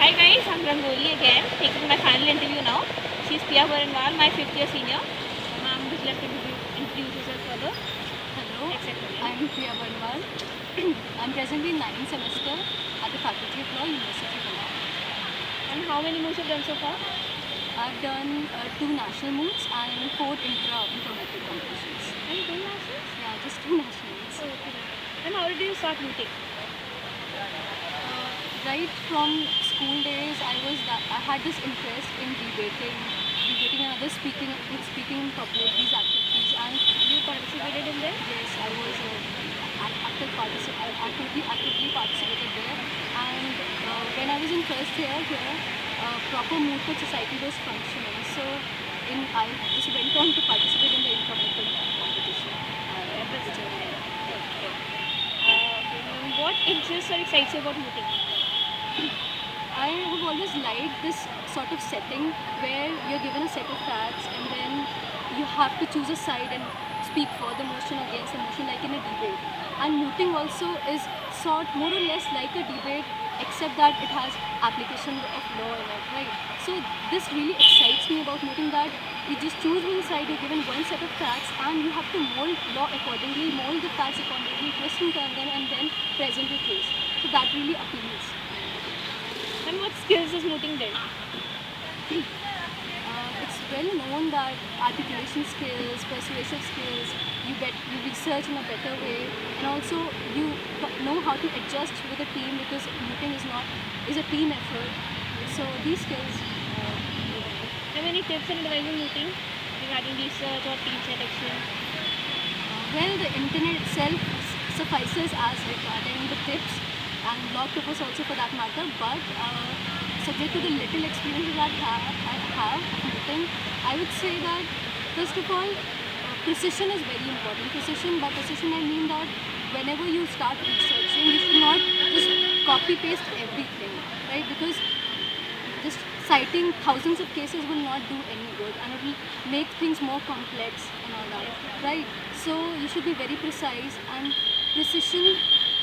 Hi guys, I'm Rangoli again, taking my final interview now. She's Priya Baranwal, my 5th year senior. Ma'am, would you like to introduce yourself further? Hello, Etc. I'm Priya Barnwal. I'm presently in 9th semester at the Faculty of Law, University of Goa. And how many moves have you done so far? I've done 2 national moots and 4 intra-metric competitions. And 2 nationals? Yeah, just 2 nationals. Oh, okay. And how did you start mooting? Right from school days, I had this interest in debating and other speaking in public, these activities, and You participated in them? yes, I was actively participated there. And when I was in first year here, proper moot court society was functioning. So I just went on to participate in the intra-metric competition. What interests or excites you about mooting? I have always liked this sort of setting where you're given a set of facts and then you have to choose a side and speak for the motion against the motion like in a debate. And mooting also is more or less like a debate except that it has application of law in it, right? So this really excites me about mooting, that you just choose one side, you're given one set of facts and you have to mold law accordingly, mold the facts accordingly, twist and turn them and then present your case. So that really appeals. And what skills is mooting then? It's well known that articulation skills, persuasive skills, you research in a better way, and also you know how to adjust with a team, because mooting is a team effort. So these skills. Have any tips and advice on mooting regarding research or team selection? Well, the internet itself suffices as regarding the tips, and blog posts also for that matter, but subject to the little experience that I have mooting, I would say that first of all, precision is very important. By precision I mean that whenever you start researching, you should not just copy paste everything, right? Because just citing thousands of cases will not do any good and it will make things more complex and all that, right? So you should be very precise and precision,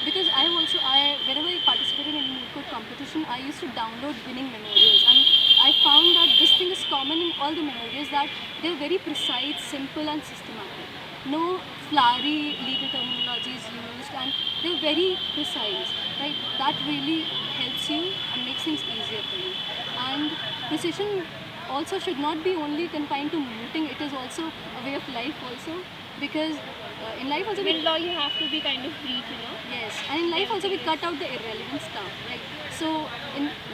because whenever I participated in moot court competition, I used to download winning memorials, and I found that this thing is common in all the memorials, that they're very precise, simple and systematic. No flowery legal terminology is used and they're very precise, right? That really helps you and makes things easier for you. And precision also should not be only confined to mooting, it is also a way of life also, because in life also In law, you have to be kind of brief, yes, and in life also we cut out the irrelevant stuff, right? So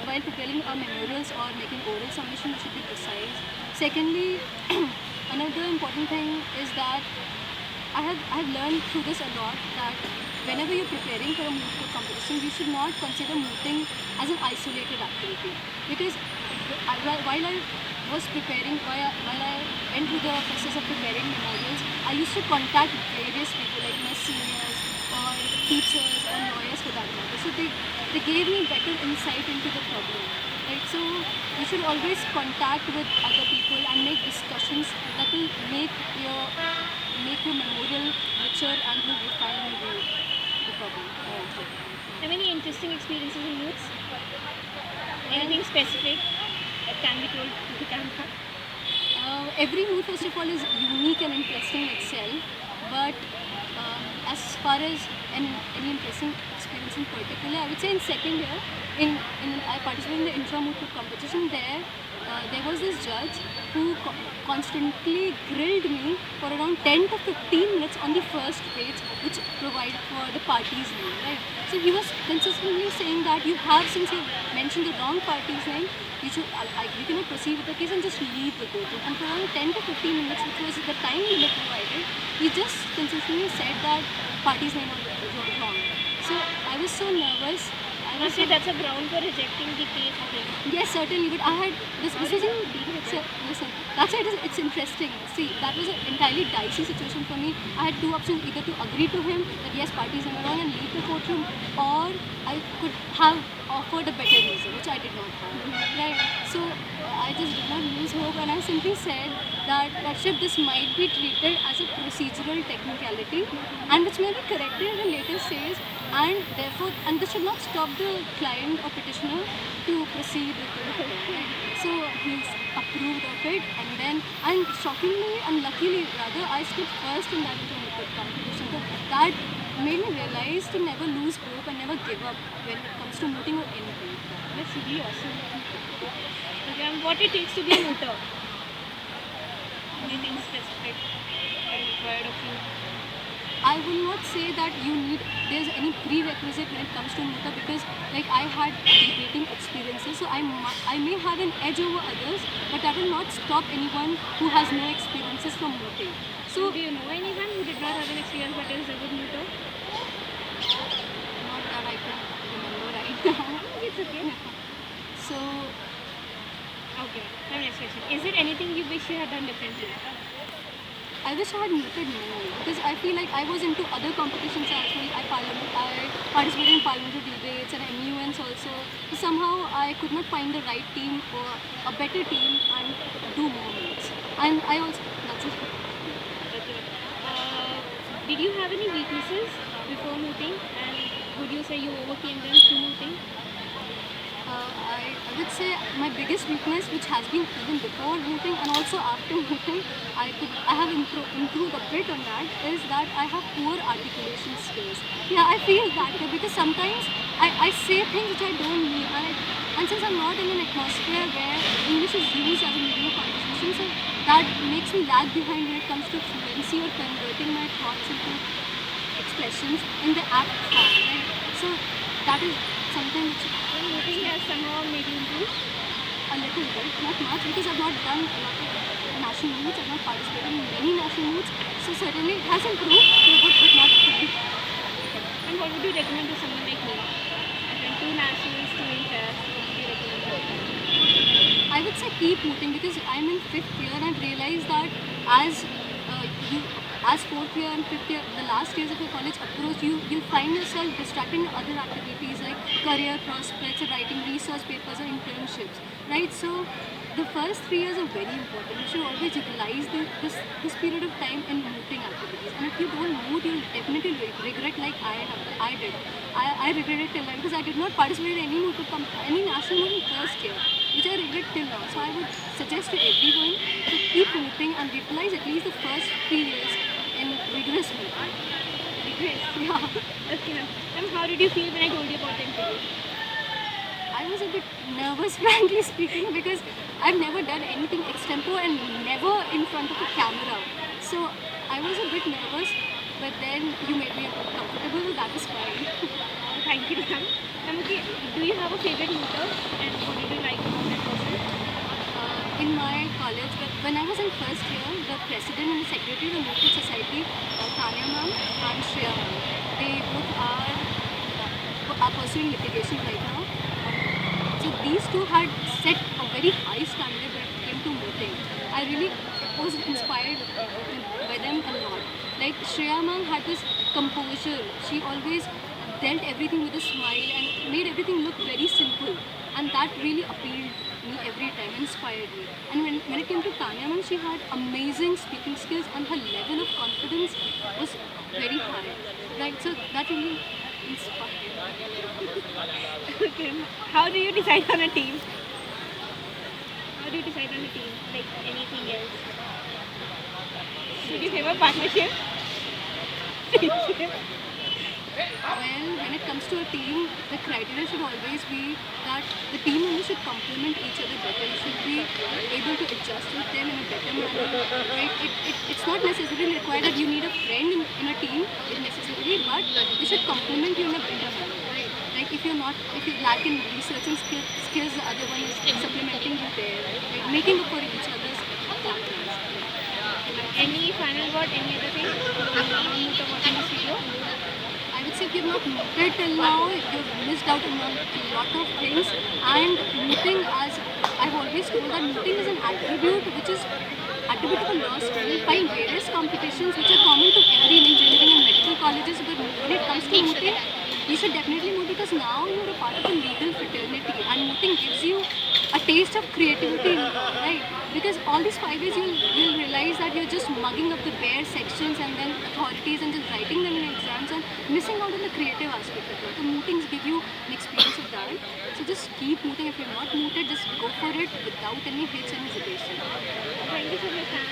while preparing our memorials or making oral submission, we should be precise. Secondly, another important thing is that I have learned through this a lot, that whenever you're preparing for a moot court competition, we should not consider mooting as an isolated activity, because while I was preparing, while I went through the process of preparing memorials, I used to contact various people like my seniors or teachers or lawyers for that matter. So they gave me better insight into the problem. Right? So you should always contact with other people and make discussions that will make your memorial richer and will refine the problem. Have any interesting experiences in moots? Anything specific that can be told to the camera? Every moot, first of all, is unique and interesting in itself, but as far as any interesting experience in particular, I would say in second year, I participated in the intra-moot competition. There was this judge who constantly grilled me for around 10 to 15 minutes on the first page, which provided for the party's name, right? So he was consistently saying that since you mentioned the wrong party's name, you cannot proceed with the case and just leave the courtroom. And for around 10 to 15 minutes, which was the time limit provided, he just consistently said that party's name was wrong. So I was so nervous. I must say that's a ground for rejecting the case again. Yes, certainly. But I had this was listen. That's why it's interesting. See, that was an entirely dicey situation for me. I had two options: either to agree to him that yes, parties are wrong and leave the courtroom, or I could have offered a better reason, which I did not have. Right. So I just did not lose hope, and I simply said that this might be treated as a procedural technicality, and which may be corrected at a later stage, and therefore, and this should not stop the client or petitioner to proceed with the matter. Right? So he's approved of it, and shockingly and luckily rather, I stood first in that intermediate competition. So that made me realize to never lose hope and never give up when it comes to mooting or anything. That's really awesome. Okay, and what it takes to be a mooter? Anything specific that is required of you? I will not say that there's any prerequisite when it comes to mooter, because like I had debating experiences, so I may have an edge over others, but that will not stop anyone who has no experiences from mooting. So Do you know anyone who did not have an experience but is a good mooter? not that I can remember right now. It's okay. So Okay, my next question. Is there anything you wish you had done differently? I wish I had mooted more, because I feel like I was into other competitions as well. I participated in parliamentary debates and MUNs also. So somehow I could not find the right team or a better team and do more meets. And I also, that's it. Okay. Did you have any weaknesses before mooting, and would you say you overcame them through mooting? I would say my biggest weakness, which has been even before mooting and also after mooting, I have improved a bit on that, is that I have poor articulation skills. Yeah, I feel that way because sometimes I say things which I don't mean, and since I'm not in an atmosphere where English is used as a medium of conversation, so that makes me lag behind when it comes to fluency or converting my thoughts into expressions in the apt form, right? So that is something which Well, mooting has somehow made you improve. a little bit, not much, because I've not done a lot of national meets, I've not participated in many national meets, so certainly it has improved, but not fully. And what would you recommend to someone like me? I've done 2 nationals, 2 inters. What would you recommend? I would say keep mooting, because I'm in 5th year and I've realized that as 4th year and 5th year, the last years of your college approach, you'll find yourself distracted in other activities like career prospects or writing research papers or internships, right? So the first 3 years are very important. You should always utilize this period of time in mooting activities. And if you don't moot, you'll definitely regret like I did. I regret it till now because I did not participate in any national moot in first year, which I regret till now. So I would suggest to everyone to keep mooting and utilize at least the first 3 years in rigorous mooting. Great. Yeah. Okay, ma'am. Ma'am, how did you feel when I told you about the interview? I was a bit nervous, frankly speaking, because I've never done anything extempore and never in front of a camera. So I was a bit nervous, but then you made me comfortable, so that is fine. Thank you, ma'am. Ma'am, okay, do you have a favorite mooter, and what did you like about that person? In my college, when I was in first year, the president and the secretary of the Mooted Society, Tanya ma'am and Shreya ma'am, they both are pursuing litigation right now. So these two had set a very high standard when it came to mooting. I really was inspired by them a lot. Like Shreya ma'am had this composure. She always dealt everything with a smile and made everything look very simple. And that really appealed me every time, inspired me. And when it came to Tanya ma'am, she had amazing speaking skills and her level of confidence was very high. Right, so that really inspired me. Okay. How do you decide on a team? How do you decide on a team? Like anything else? Should you favor partnership? Friendship? Well, when it comes to a team, the criteria should always be that the team members should complement each other better. You should be able to adjust with them in a better manner. Right? It's not necessarily required that you need a friend in a team, necessarily, but they should complement you in a better manner. Right? Like if you lack in research and skills, the other one is supplementing you there. Right? Making up for each other's factors. Any final word? Any other thing? After watching this video? I would say if you've not mooted till now, you've missed out on a lot of things. And mooting, as I've always told, that mooting is an attribute which is attribute to a law school. You'll find various competitions which are common to every engineering and medical colleges, but when it comes to mooting, you should definitely moot because now you're a part of a legal fraternity, and mooting gives you a taste of creativity, right? Because all these 5 years you'll realize that you're just mugging up the bare sections and then authorities and just writing them in exams and missing out on the creative aspect of it. The mootings give you an experience of that. So just keep mooting. If you're not mooted, just go for it without any hits and hesitation. Thank you for your time.